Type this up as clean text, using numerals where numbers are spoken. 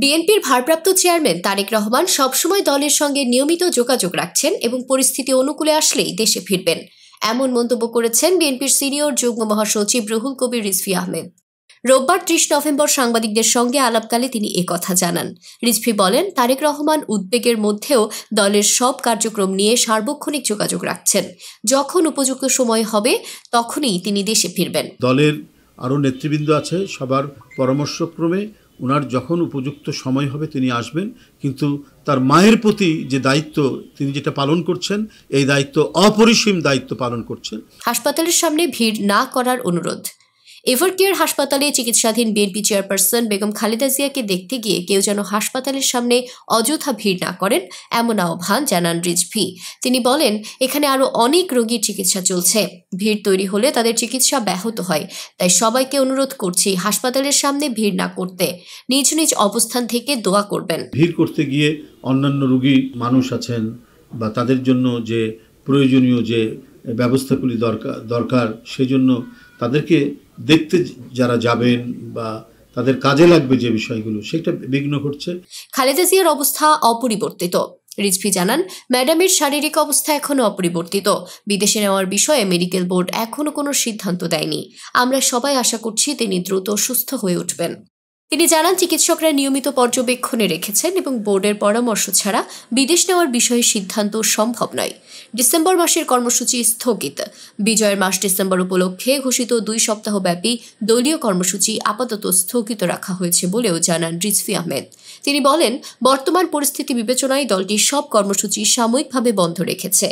বিএনপির ভারপ্রাপ্ত চেয়ারম্যান তারেক রহমান সবসময় দলের সঙ্গে নিয়মিত যোগাযোগ রাখছেন এবং পরিস্থিতি অনুকূলে আসলেই দেশে ফিরবেন, এমন মন্তব্য করেছেন বিএনপির সিনিয়র যুগ্ম মহাসচিব রুহুল কবির রিজভী আহমেদ। রোববার ৩০ নভেম্বর সাংবাদিকদের সঙ্গে আলাপকালে তিনি একথা জানান। রিজভী বলেন, তারেক রহমান উদ্বেগের মধ্যেও দলের সব কার্যক্রম নিয়ে সার্বক্ষণিক যোগাযোগ রাখছেন। যখন উপযুক্ত সময় হবে তখনই তিনি দেশে ফিরবেন। দলের আরও নেতৃবৃন্দ আছে, সবার পরামর্শক্রমে ওনার যখন উপযুক্ত সময় হবে তিনি আসবেন, কিন্তু তার মায়ের প্রতি যে দায়িত্ব তিনি যেটা পালন করছেন, এই দায়িত্ব অপরিসীম দায়িত্ব পালন করছেন। হাসপাতালের সামনে ভিড় না করার অনুরোধ। এভারকেয়ার হাসপাতালে চিকিৎসাধীন বিএনপি চেয়ারপারসন বেগম খালেদা জিয়াকে দেখতে গিয়ে কেউ যেন হাসপাতালের সামনে অযথা ভিড় না করেন, এমন আহ্বান জানান রিজভী। তিনি বলেন, এখানে আরও অনেক রোগীর চিকিৎসা চলছে, ভিড় তৈরি হলে তাদের চিকিৎসা ব্যাহত হয়। তাই সবাইকে অনুরোধ করছি হাসপাতালের সামনে ভিড় না করতে, নিজ নিজ অবস্থান থেকে দোয়া করবেন। ভিড় করতে গিয়ে অন্যান্য রোগী মানুষ আছেন বা তাদের জন্য যে প্রয়োজনীয় যে ব্যবস্থাগুলি দরকার সেজন্য তাদেরকে দেখতে যারা যাবেন বা তাদের কাজে লাগবে যে বিষয়গুলো, সেটা বিঘ্ন ঘটছে। খালেদা জিয়ার অবস্থা অপরিবর্তিত। রিজভী জানান, ম্যাডামের শারীরিক অবস্থা এখনো অপরিবর্তিত। বিদেশে নেওয়ার বিষয়ে মেডিকেল বোর্ড এখনো কোনো সিদ্ধান্ত দেয়নি। আমরা সবাই আশা করছি তিনি দ্রুত সুস্থ হয়ে উঠবেন। তিনি জানান, চিকিৎসকরা নিয়মিত পর্যবেক্ষণে রেখেছেন এবং বোর্ডের পরামর্শ ছাড়া বিদেশ নেওয়ার বিষয়ে সিদ্ধান্ত সম্ভব নয়। ডিসেম্বর মাসের কর্মসূচি স্থগিত। বিজয়ের মাস ডিসেম্বর উপলক্ষে ঘোষিত 2 সপ্তাহব্যাপী দলীয় কর্মসূচি আপাতত স্থগিত রাখা হয়েছে বলেও জানান রিজভী আহমেদ। তিনি বলেন, বর্তমান পরিস্থিতি বিবেচনায় দলটি সব কর্মসূচি সাময়িকভাবে বন্ধ রেখেছে।